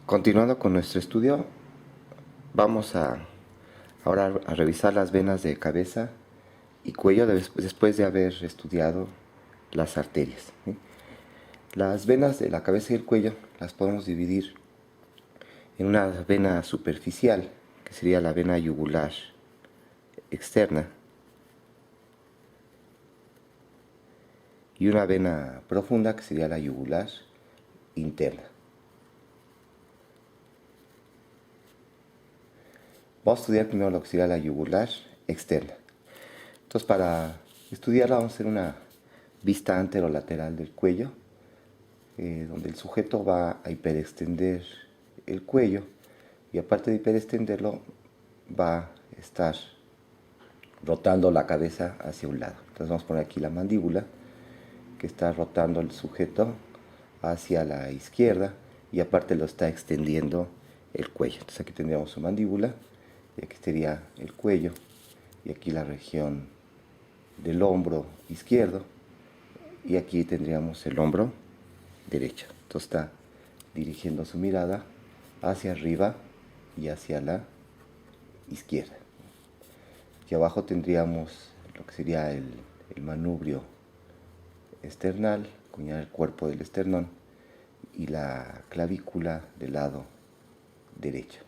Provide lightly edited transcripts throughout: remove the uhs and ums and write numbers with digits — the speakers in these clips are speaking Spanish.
Continuando con nuestro estudio, vamos ahora a revisar las venas de cabeza y cuello después de haber estudiado las arterias, ¿sí? Las venas de la cabeza y el cuello las podemos dividir en una vena superficial, que sería la vena yugular externa, y una vena profunda, que sería la yugular interna. Vamos a estudiar primero lo que sería la yugular externa. Entonces, para estudiarla vamos a hacer una vista anterolateral del cuello, donde el sujeto va a hiperextender el cuello y aparte de hiperextenderlo va a estar rotando la cabeza hacia un lado. Entonces vamos a poner aquí la mandíbula, que está rotando el sujeto hacia la izquierda y aparte lo está extendiendo el cuello. Entonces aquí tendríamos su mandíbula y aquí sería el cuello y aquí la región del hombro izquierdo y aquí tendríamos el hombro derecho. Entonces está dirigiendo su mirada hacia arriba y hacia la izquierda. Aquí abajo tendríamos lo que sería el manubrio esternal, el cuerpo del esternón y la clavícula del lado derecho.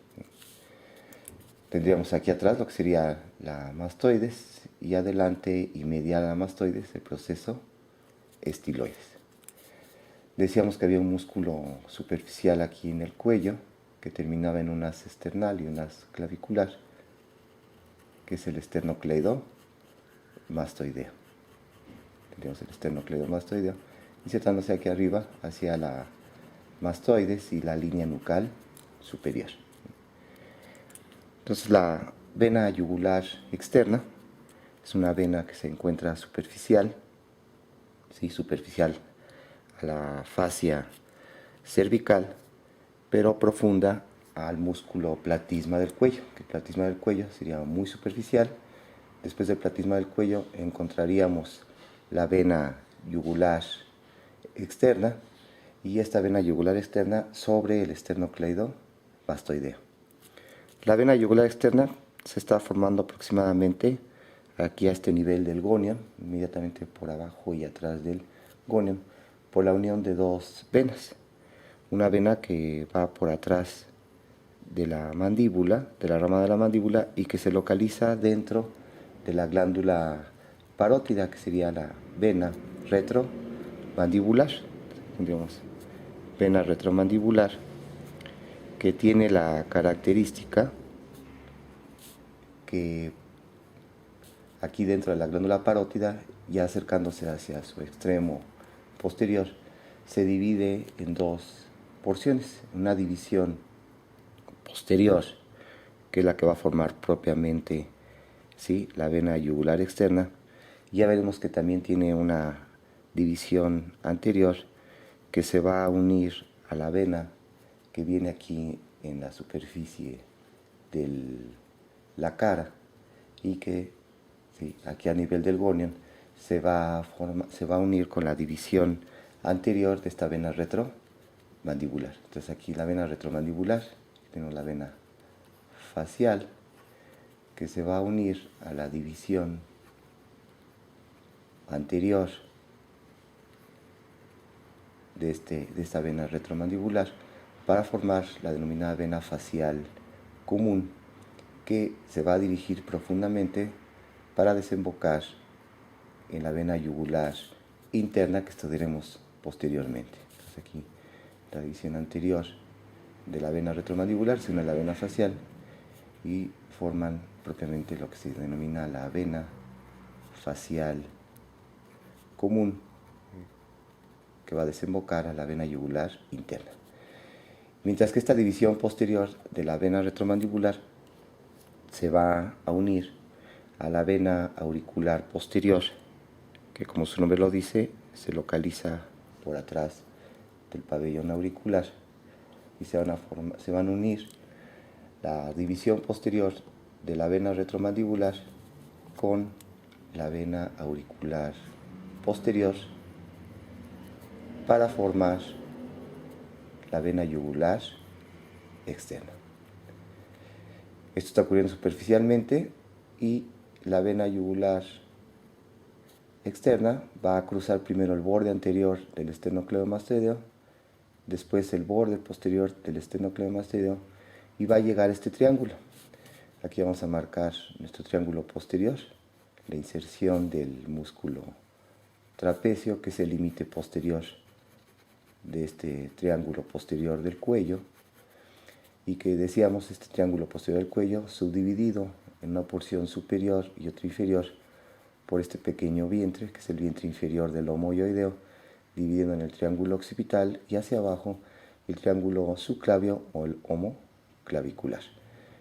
Tendríamos aquí atrás lo que sería la mastoides y adelante y medial a la mastoides el proceso estiloides. Decíamos que había un músculo superficial aquí en el cuello que terminaba en un as esternal y un as clavicular, que es el esternocleidomastoideo. Tendríamos el esternocleidomastoideo insertándose aquí arriba hacia la mastoides y la línea nucal superior. Entonces la vena yugular externa es una vena que se encuentra superficial, ¿sí? Superficial a la fascia cervical, pero profunda al músculo platisma del cuello, que el platisma del cuello sería muy superficial. Después del platisma del cuello encontraríamos la vena yugular externa y esta vena yugular externa sobre el esternocleidomastoideo. La vena yugular externa se está formando aproximadamente aquí a este nivel del gonion, inmediatamente por abajo y atrás del gonion, por la unión de dos venas. Una vena que va por atrás de la mandíbula, de la rama de la mandíbula, y que se localiza dentro de la glándula parótida, que sería la vena retromandibular. Tendríamos vena retromandibular, que tiene la característica que aquí dentro de la glándula parótida, ya acercándose hacia su extremo posterior, se divide en dos porciones. Una división posterior, que es la que va a formar propiamente, ¿sí?, la vena yugular externa. Ya veremos que también tiene una división anterior que se va a unir a la vena que viene aquí en la superficie de la cara y que, ¿sí?, aquí a nivel del gonion se va a unir con la división anterior de esta vena retromandibular. Entonces aquí la vena retromandibular, tenemos la vena facial que se va a unir a la división anterior de esta vena retromandibular para formar la denominada vena facial común, que se va a dirigir profundamente para desembocar en la vena yugular interna, que estudiaremos posteriormente. Entonces aquí la división anterior de la vena retromandibular se une a la vena facial y forman propiamente lo que se denomina la vena facial común, que va a desembocar a la vena yugular interna. Mientras que esta división posterior de la vena retromandibular se va a unir a la vena auricular posterior, que como su nombre lo dice, se localiza por atrás del pabellón auricular, y se van a unir la división posterior de la vena retromandibular con la vena auricular posterior para formar la vena yugular externa. Esto está ocurriendo superficialmente y la vena yugular externa va a cruzar primero el borde anterior del esternocleidomastoideo, después el borde posterior del esternocleidomastoideo y va a llegar a este triángulo. Aquí vamos a marcar nuestro triángulo posterior, la inserción del músculo trapecio, que es el límite posterior de este triángulo posterior del cuello, y que decíamos este triángulo posterior del cuello subdividido en una porción superior y otra inferior por este pequeño vientre, que es el vientre inferior del lomo ovoideo, dividiendo en el triángulo occipital y hacia abajo el triángulo subclavio o el homo clavicular.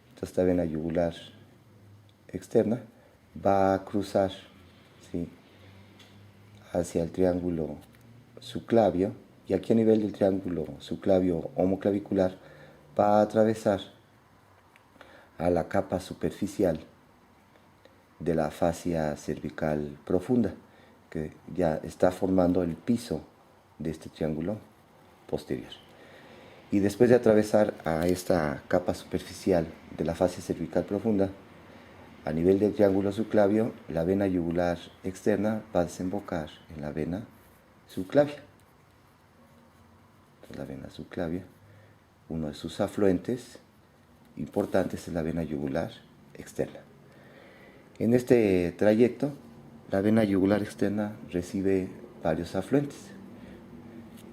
Entonces esta vena yugular externa va a cruzar, ¿sí?, hacia el triángulo subclavio, y aquí a nivel del triángulo subclavio homoclavicular va a atravesar a la capa superficial de la fascia cervical profunda, que ya está formando el piso de este triángulo posterior. Y después de atravesar a esta capa superficial de la fascia cervical profunda, a nivel del triángulo subclavio, la vena yugular externa va a desembocar en la vena subclavia. Entonces, la vena subclavia, uno de sus afluentes importantes es la vena yugular externa. En este trayecto, la vena yugular externa recibe varios afluentes.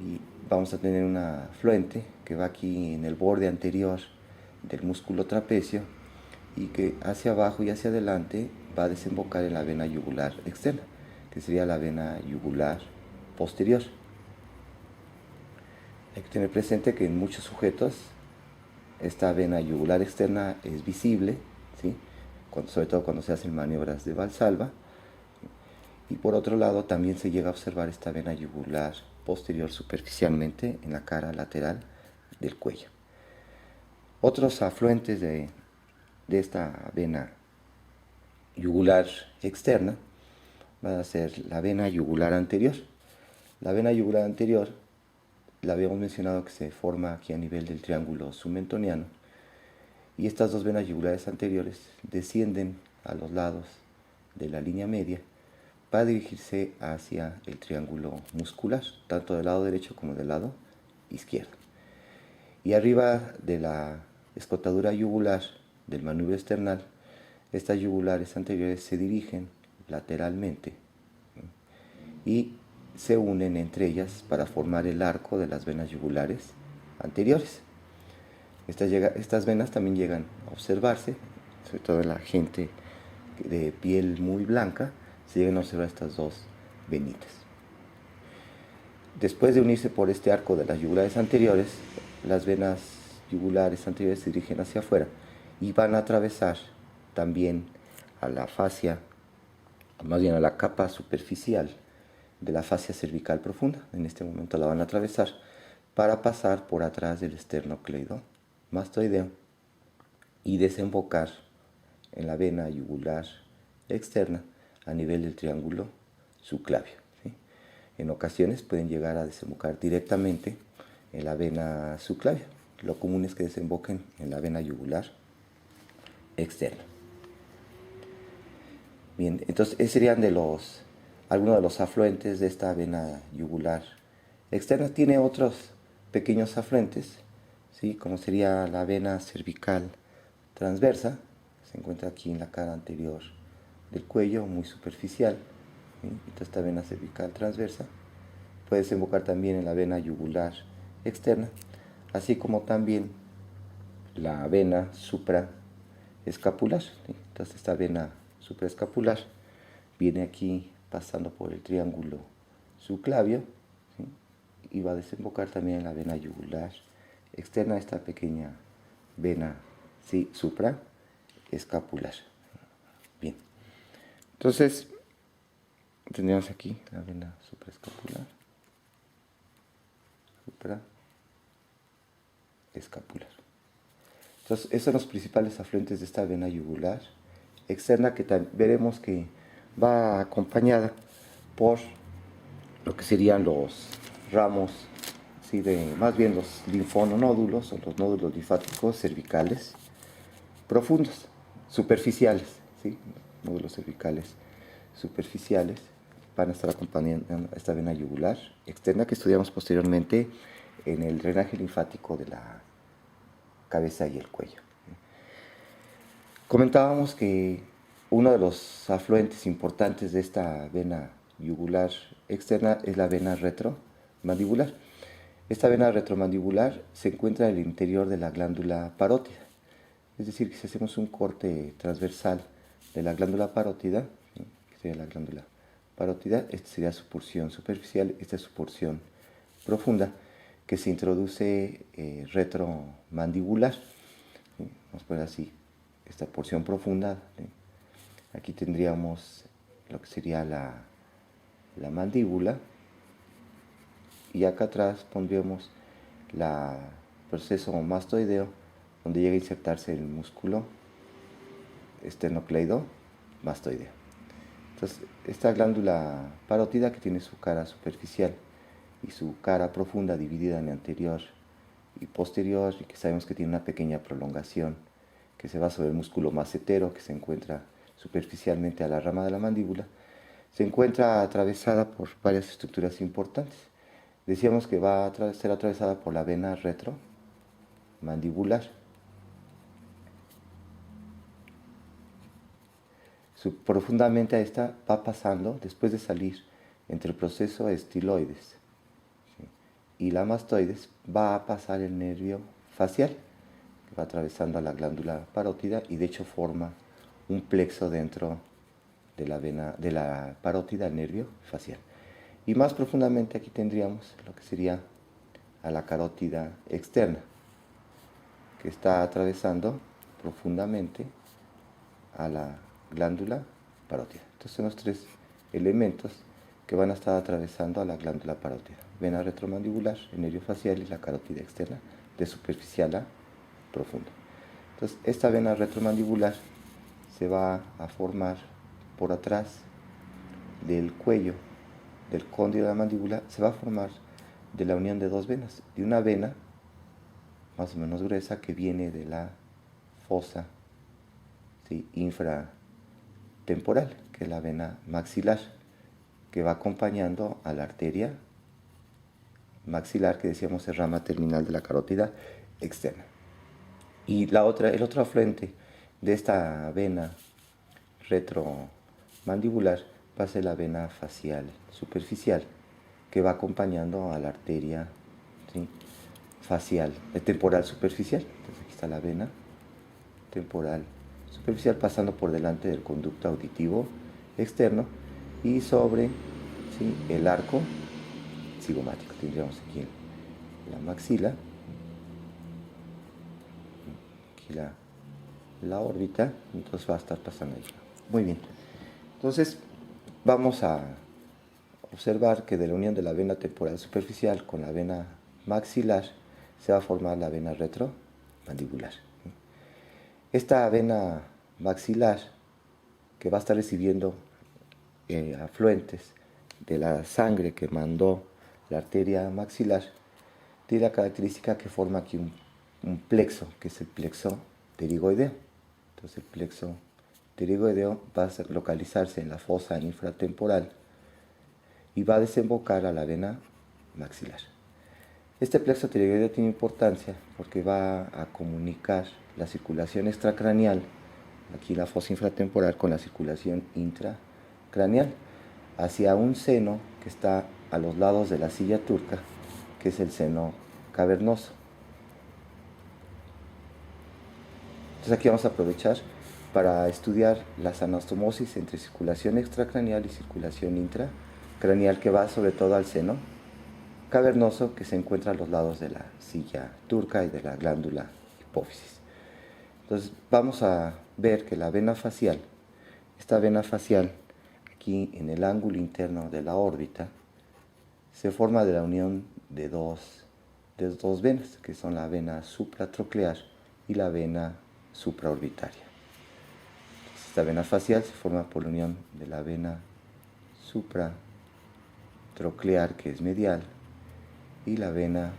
Y vamos a tener un afluente que va aquí en el borde anterior del músculo trapecio y que hacia abajo y hacia adelante va a desembocar en la vena yugular externa, que sería la vena yugular posterior. Hay que tener presente que en muchos sujetos esta vena yugular externa es visible, ¿sí?, sobre todo cuando se hacen maniobras de Valsalva. Y por otro lado también se llega a observar esta vena yugular posterior superficialmente en la cara lateral del cuello. Otros afluentes de esta vena yugular externa va a ser la vena yugular anterior. La vena yugular anterior la habíamos mencionado que se forma aquí a nivel del triángulo submentoniano, y estas dos venas yugulares anteriores descienden a los lados de la línea media para dirigirse hacia el triángulo muscular, tanto del lado derecho como del lado izquierdo. Y arriba de la escotadura yugular del manubrio esternal, estas yugulares anteriores se dirigen lateralmente, ¿no?, y se unen entre ellas para formar el arco de las venas yugulares anteriores. Estas venas también llegan a observarse, sobre todo en la gente de piel muy blanca, se llegan a observar estas dos venitas. Después de unirse por este arco de las yugulares anteriores, las venas yugulares anteriores se dirigen hacia afuera y van a atravesar también a la fascia, más bien a la capa superficial de la fascia cervical profunda. En este momento la van a atravesar para pasar por atrás del esternocleidomastoideo y desembocar en la vena yugular externa a nivel del triángulo subclavio, ¿sí? En ocasiones pueden llegar a desembocar directamente en la vena subclavia. Lo común es que desemboquen en la vena yugular externa. Bien, entonces esos serían algunos de los afluentes de esta vena yugular externa. Tiene otros pequeños afluentes, ¿sí?, como sería la vena cervical transversa, se encuentra aquí en la cara anterior del cuello, muy superficial, ¿sí? Entonces esta vena cervical transversa puede desembocar también en la vena yugular externa, así como también la vena supraescapular, ¿sí? Entonces esta vena supraescapular viene aquí pasando por el triángulo subclavio, ¿sí?, y va a desembocar también en la vena yugular externa, esta pequeña vena, sí, supraescapular. Bien, entonces tendríamos aquí la vena supraescapular, supraescapular. Entonces, esos son los principales afluentes de esta vena yugular externa, que veremos que va acompañada por lo que serían los ramos ¿sí? Más bien los linfonódulos o los nódulos linfáticos cervicales profundos, superficiales, ¿sí? Nódulos cervicales superficiales van a estar acompañando a esta vena yugular externa que estudiamos posteriormente en el drenaje linfático de la cabeza y el cuello. Comentábamos que uno de los afluentes importantes de esta vena yugular externa es la vena retromandibular. Esta vena retromandibular se encuentra en el interior de la glándula parótida. Es decir, que si hacemos un corte transversal de la glándula parótida, ¿sí? Que sería la glándula parótida, esta sería su porción superficial, esta es su porción profunda, que se introduce retromandibular. ¿Sí? Vamos a poner así, esta porción profunda. ¿Sí? Aquí tendríamos lo que sería la mandíbula, y acá atrás pondríamos el proceso mastoideo, donde llega a insertarse el músculo esternocleidomastoideo. Entonces, esta glándula parótida, que tiene su cara superficial y su cara profunda dividida en anterior y posterior, y que sabemos que tiene una pequeña prolongación que se va sobre el músculo macetero, que se encuentra superficialmente a la rama de la mandíbula, se encuentra atravesada por varias estructuras importantes. Decíamos que va a ser atravesada por la vena retromandibular. Profundamente a esta va pasando, después de salir entre el proceso estiloides, ¿sí? Y la mastoides, va a pasar el nervio facial, que va atravesando a la glándula parótida y de hecho forma un plexo dentro de la vena de la parótida, el nervio facial. Y más profundamente aquí tendríamos lo que sería a la carótida externa, que está atravesando profundamente a la glándula parótida. Entonces son los tres elementos que van a estar atravesando a la glándula parótida: vena retromandibular, el nervio facial y la carótida externa, de superficial a profunda. Entonces esta vena retromandibular se va a formar por atrás del cuello, del cóndilo de la mandíbula, se va a formar de la unión de dos venas, de una vena más o menos gruesa que viene de la fosa, ¿sí?, infratemporal, que es la vena maxilar, que va acompañando a la arteria maxilar, que decíamos es rama terminal de la carótida externa. Y el otro afluente de esta vena retromandibular va a ser la vena facial superficial, que va acompañando a la arteria, ¿sí?, facial, temporal superficial. Entonces aquí está la vena temporal superficial pasando por delante del conducto auditivo externo y sobre, ¿sí?, el arco cigomático. Tendríamos aquí la maxila, aquí la órbita, entonces va a estar pasando ahí. Muy bien. Entonces vamos a observar que de la unión de la vena temporal superficial con la vena maxilar se va a formar la vena retromandibular. Esta vena maxilar, que va a estar recibiendo afluentes de la sangre que mandó la arteria maxilar, tiene la característica que forma aquí un plexo, que es el plexo pterigoideo. Entonces el plexo pterigoideo va a localizarse en la fosa infratemporal y va a desembocar a la vena maxilar. Este plexo pterigoideo tiene importancia porque va a comunicar la circulación extracraneal, aquí la fosa infratemporal, con la circulación intracraneal hacia un seno que está a los lados de la silla turca, que es el seno cavernoso. Entonces aquí vamos a aprovechar para estudiar las anastomosis entre circulación extracraneal y circulación intracraneal, que va sobre todo al seno cavernoso, que se encuentra a los lados de la silla turca y de la glándula hipófisis. Entonces vamos a ver que la vena facial, esta vena facial aquí en el ángulo interno de la órbita, se forma de la unión de dos venas, que son la vena supratroclear y la vena supraorbitaria. Esta vena facial se forma por la unión de la vena supratroclear, que es medial, y la vena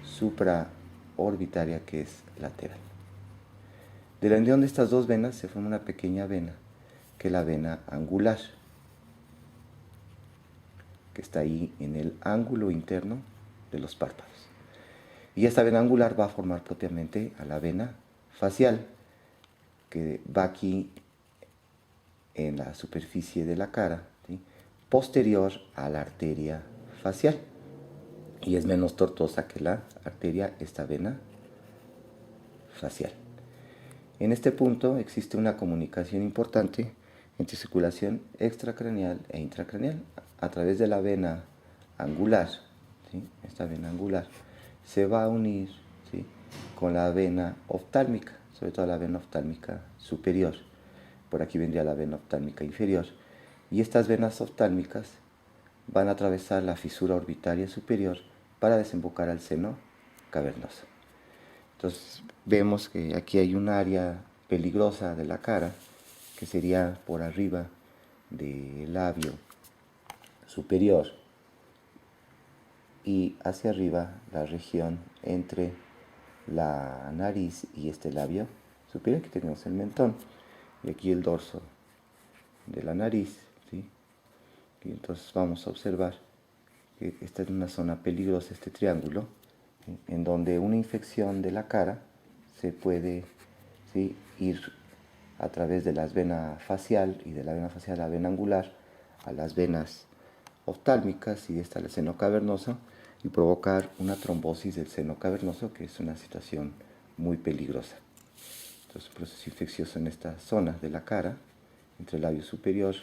supraorbitaria, que es lateral. De la unión de estas dos venas se forma una pequeña vena, que es la vena angular, que está ahí en el ángulo interno de los párpados. Y esta vena angular va a formar propiamente a la vena facial, que va aquí en la superficie de la cara, ¿sí?, posterior a la arteria facial, y es menos tortuosa que la arteria, esta vena facial. En este punto existe una comunicación importante entre circulación extracraneal e intracraneal. A través de la vena angular, ¿sí?, esta vena angular se va a unir, ¿sí?, con la vena oftálmica, sobre todo la vena oftálmica superior. Por aquí vendría la vena oftálmica inferior. Y estas venas oftálmicas van a atravesar la fisura orbitaria superior para desembocar al seno cavernoso. Entonces vemos que aquí hay un área peligrosa de la cara, que sería por arriba del labio superior y hacia arriba la región entre la nariz y este labio superior. Aquí tenemos el mentón y aquí el dorso de la nariz, ¿sí? Y entonces vamos a observar que esta es una zona peligrosa, este triángulo, ¿sí?, en donde una infección de la cara se puede, ¿sí?, ir a través de la vena facial y de la vena facial a la vena angular a las venas oftálmicas y esta al seno cavernoso, y provocar una trombosis del seno cavernoso, que es una situación muy peligrosa. Entonces, un proceso infeccioso en esta zona de la cara, entre el labio superior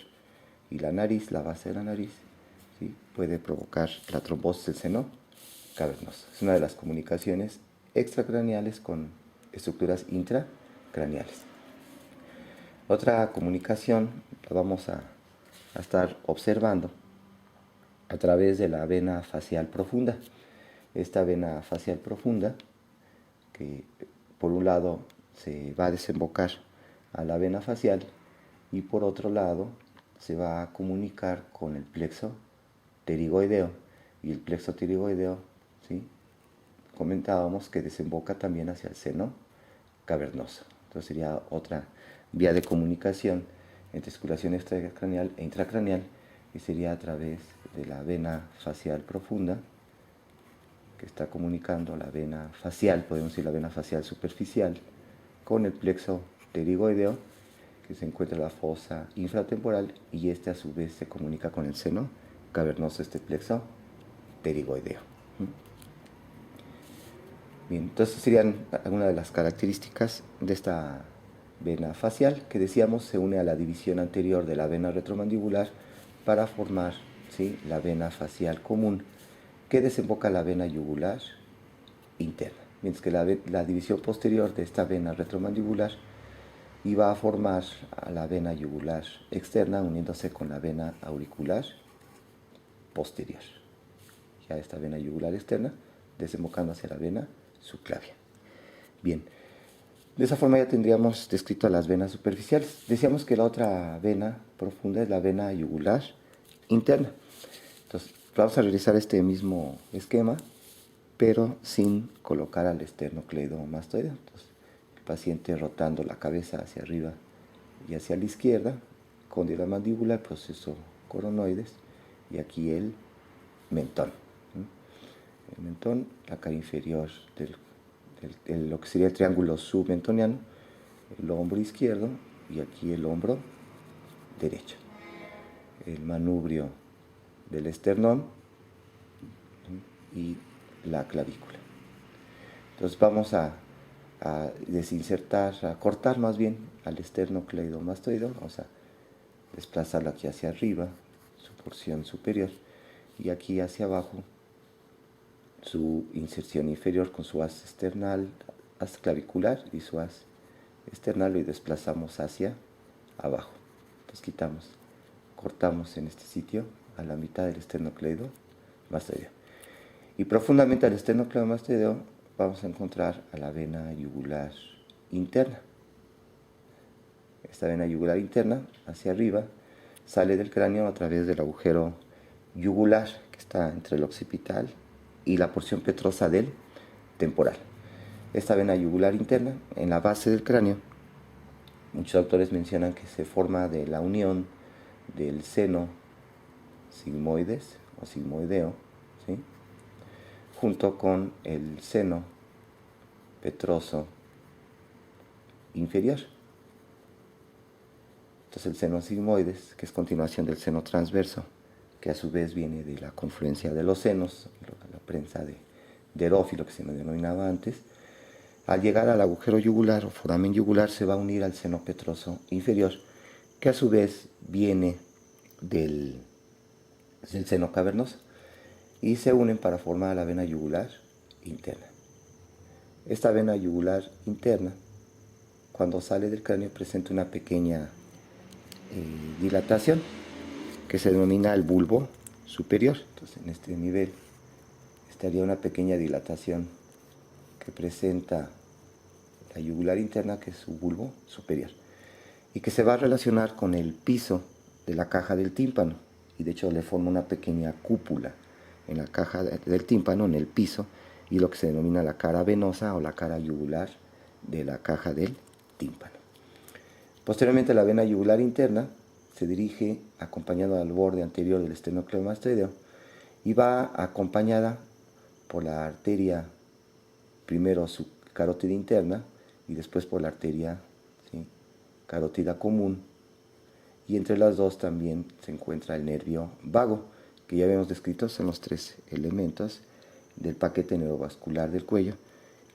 y la nariz, la base de la nariz, ¿sí?, puede provocar la trombosis del seno cavernoso. Es una de las comunicaciones extracraneales con estructuras intracraneales. Otra comunicación la vamos a estar observando a través de la vena facial profunda. Esta vena facial profunda, que por un lado se va a desembocar a la vena facial y por otro lado se va a comunicar con el plexo pterigoideo, y el plexo pterigoideo, ¿sí?, comentábamos que desemboca también hacia el seno cavernoso. Entonces sería otra vía de comunicación entre circulación extracraneal e intracraneal, y sería a través de la vena facial profunda, que está comunicando la vena facial, podemos decir la vena facial superficial, con el plexo pterigoideo, que se encuentra en la fosa infratemporal, y este a su vez se comunica con el seno cavernoso, este plexo pterigoideo. Bien, entonces serían algunas de las características de esta vena facial, que decíamos se une a la división anterior de la vena retromandibular para formar, ¿sí?, la vena facial común, que desemboca la vena yugular interna, mientras que la división posterior de esta vena retromandibular iba a formar a la vena yugular externa, uniéndose con la vena auricular posterior. Ya esta vena yugular externa desembocando hacia la vena subclavia. Bien, de esa forma ya tendríamos descrito las venas superficiales. Decíamos que la otra vena profunda es la vena yugular interna. Entonces, vamos a realizar este mismo esquema, pero sin colocar al esternocleidomastoideo. Entonces, el paciente rotando la cabeza hacia arriba y hacia la izquierda, cóndila la mandíbula, el proceso coronoides, y aquí el mentón. El mentón, la cara inferior de lo que sería el triángulo submentoniano, el hombro izquierdo y aquí el hombro derecho. El manubrio del esternón y la clavícula. Entonces vamos a desinsertar, a cortar más bien al esternocleidomastoideo, vamos a desplazarlo aquí hacia arriba, su porción superior, y aquí hacia abajo su inserción inferior con su haz external, haz clavicular y su haz external, y desplazamos hacia abajo. Entonces cortamos en este sitio a la mitad del esternocleidomastoideo. Y profundamente al esternocleidomastoideo vamos a encontrar a la vena yugular interna. Esta vena yugular interna, hacia arriba, sale del cráneo a través del agujero yugular, que está entre el occipital y la porción petrosa del temporal. Esta vena yugular interna, en la base del cráneo, muchos autores mencionan que se forma de la unión del seno sigmoides o sigmoideo, ¿sí?, junto con el seno petroso inferior. Entonces el seno sigmoides, que es continuación del seno transverso, que a su vez viene de la confluencia de los senos, la prensa de Erófilo que se me denominaba antes, al llegar al agujero yugular o foramen yugular se va a unir al seno petroso inferior, que a su vez viene del seno cavernoso, y se unen para formar la vena yugular interna. Esta vena yugular interna, cuando sale del cráneo, presenta una pequeña dilatación que se denomina el bulbo superior. Entonces, en este nivel estaría una pequeña dilatación que presenta la yugular interna, que es su bulbo superior, y que se va a relacionar con el piso de la caja del tímpano, y de hecho le forma una pequeña cúpula en la caja del tímpano, en el piso, y lo que se denomina la cara venosa o la cara yugular de la caja del tímpano. Posteriormente, la vena yugular interna se dirige acompañado al borde anterior del esternocleidomastoideo y va acompañada por la arteria, primero su carótida interna y después por la arteria, ¿sí?, carótida común, y entre las dos también se encuentra el nervio vago, que ya habíamos descrito. Son los tres elementos del paquete neurovascular del cuello,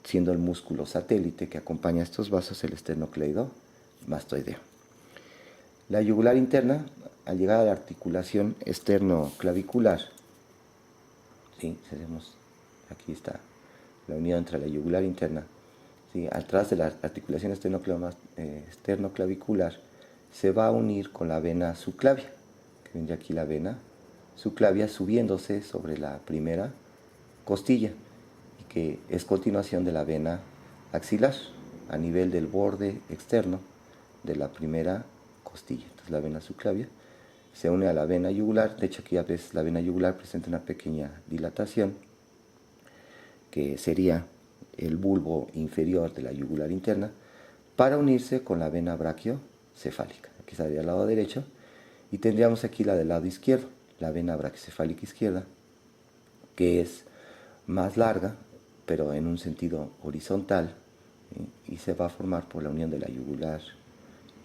siendo el músculo satélite que acompaña a estos vasos el esternocleidomastoideo. La yugular interna, al llegar a la articulación esternoclavicular, ¿sí?, aquí está la unión entre la yugular interna, ¿sí?, atrás de la articulación esternoclavicular, se va a unir con la vena subclavia, que vendría aquí la vena subclavia subiéndose sobre la primera costilla, y que es continuación de la vena axilar a nivel del borde externo de la primera costilla. Entonces la vena subclavia se une a la vena yugular. De hecho, aquí ya ves, la vena yugular presenta una pequeña dilatación, que sería el bulbo inferior de la yugular interna, para unirse con la vena brachiocefálica. Aquí estaría al lado derecho, y tendríamos aquí la del lado izquierdo, la vena brachiocefálica izquierda, que es más larga, pero en un sentido horizontal, ¿sí?, y se va a formar por la unión de la yugular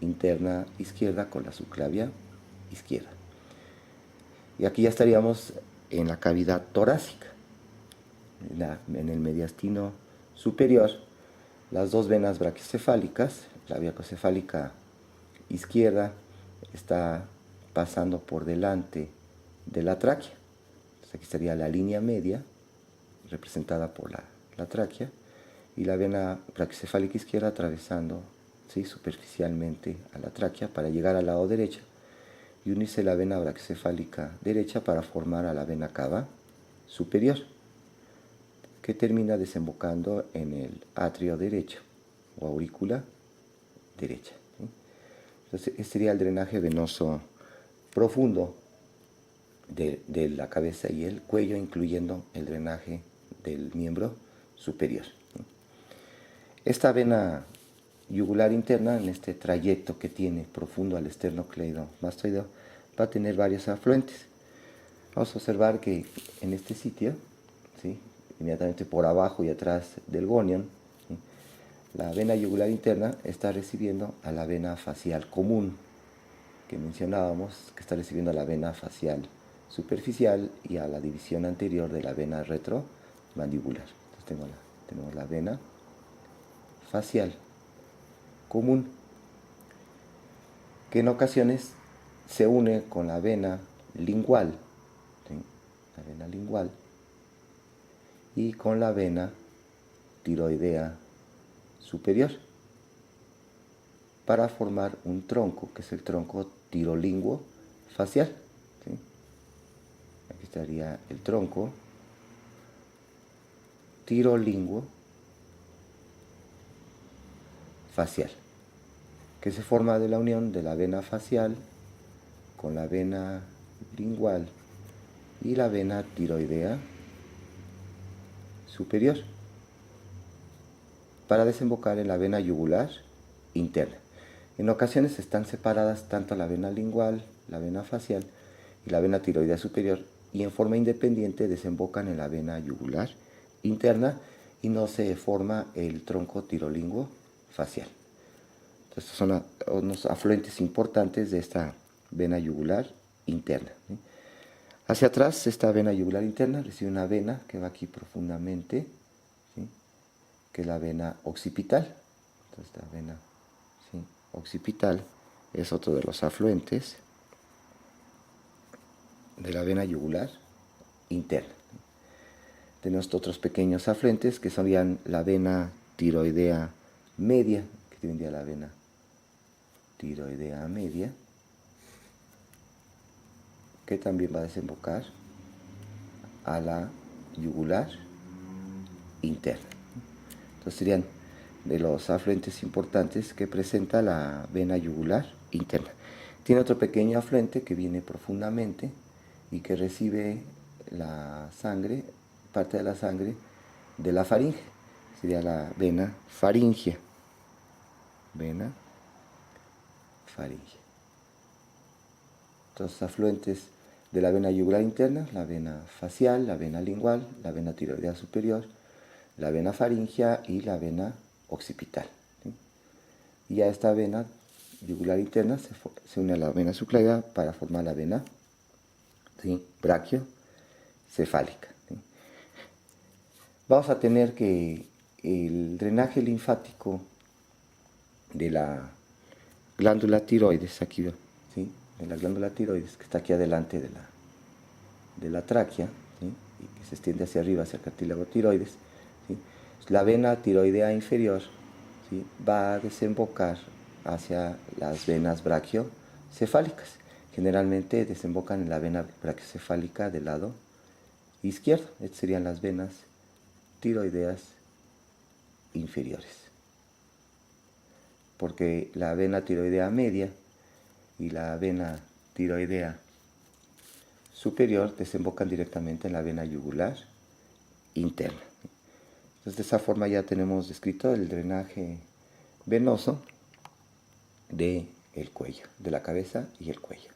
interna izquierda con la subclavia izquierda. Y aquí ya estaríamos en la cavidad torácica, en el mediastino superior. Las dos venas brachiocefálicas, la brachiocefálica izquierda está pasando por delante de la tráquea. Entonces aquí estaría la línea media, representada por la tráquea, y la vena brachiocefálica izquierda atravesando, ¿sí?, superficialmente a la tráquea para llegar al lado derecho y unirse la vena brachiocefálica derecha para formar a la vena cava superior, que termina desembocando en el atrio derecho o aurícula derecha, ¿sí? Entonces, este sería el drenaje venoso profundo de la cabeza y el cuello, incluyendo el drenaje del miembro superior. Esta vena yugular interna, en este trayecto que tiene profundo al esternocleidomastoideo, va a tener varios afluentes. Vamos a observar que en este sitio, ¿sí?, inmediatamente por abajo y atrás del gonion, ¿sí?, la vena yugular interna está recibiendo a la vena facial común, que mencionábamos, que está recibiendo a la vena facial superficial y a la división anterior de la vena retromandibular. Entonces tenemos la vena facial común, que en ocasiones se une con la vena lingual, ¿sí?, la vena lingual, y con la vena tiroidea superior, para formar un tronco, que es el tronco tirolinguo facial, ¿sí? Aquí estaría el tronco tirolinguo facial, que se forma de la unión de la vena facial con la vena lingual y la vena tiroidea superior, para desembocar en la vena yugular interna. En ocasiones están separadas tanto la vena lingual, la vena facial y la vena tiroidea superior, y en forma independiente desembocan en la vena yugular interna y no se forma el tronco tirolinguo facial. Entonces, estos son unos afluentes importantes de esta vena yugular interna. Hacia atrás, esta vena yugular interna recibe una vena que va aquí profundamente, ¿sí?, que es la vena occipital. Entonces, esta vena, ¿sí?, occipital es otro de los afluentes de la vena yugular interna. Tenemos otros pequeños afluentes que serían la vena tiroidea media, que tendría la vena tiroidea media, que también va a desembocar a la yugular interna. Entonces serían de los afluentes importantes que presenta la vena yugular interna. Tiene otro pequeño afluente que viene profundamente y que recibe la sangre, parte de la sangre de la faringe. Sería la vena faringea. Vena faringea. Entonces, afluentes de la vena yugular interna: la vena facial, la vena lingual, la vena tiroidea superior, la vena faringea y la vena occipital, ¿sí? Y a esta vena yugular interna se une a la vena subclaviana para formar la vena, ¿sí?, brachiocefálica, ¿sí? Vamos a tener que el drenaje linfático de la glándula tiroides, aquí, ¿sí?, de la glándula tiroides, que está aquí adelante de la tráquea, ¿sí?, y que se extiende hacia arriba, hacia el cartílago tiroides, ¿sí? La vena tiroidea inferior, ¿sí?, va a desembocar hacia las venas brachiocefálicas. Generalmente desembocan en la vena brachiocefálica del lado izquierdo. Estas serían las venas tiroideas inferiores, porque la vena tiroidea media y la vena tiroidea superior desembocan directamente en la vena yugular interna. Entonces, de esa forma ya tenemos descrito el drenaje venoso del cuello, de la cabeza y el cuello.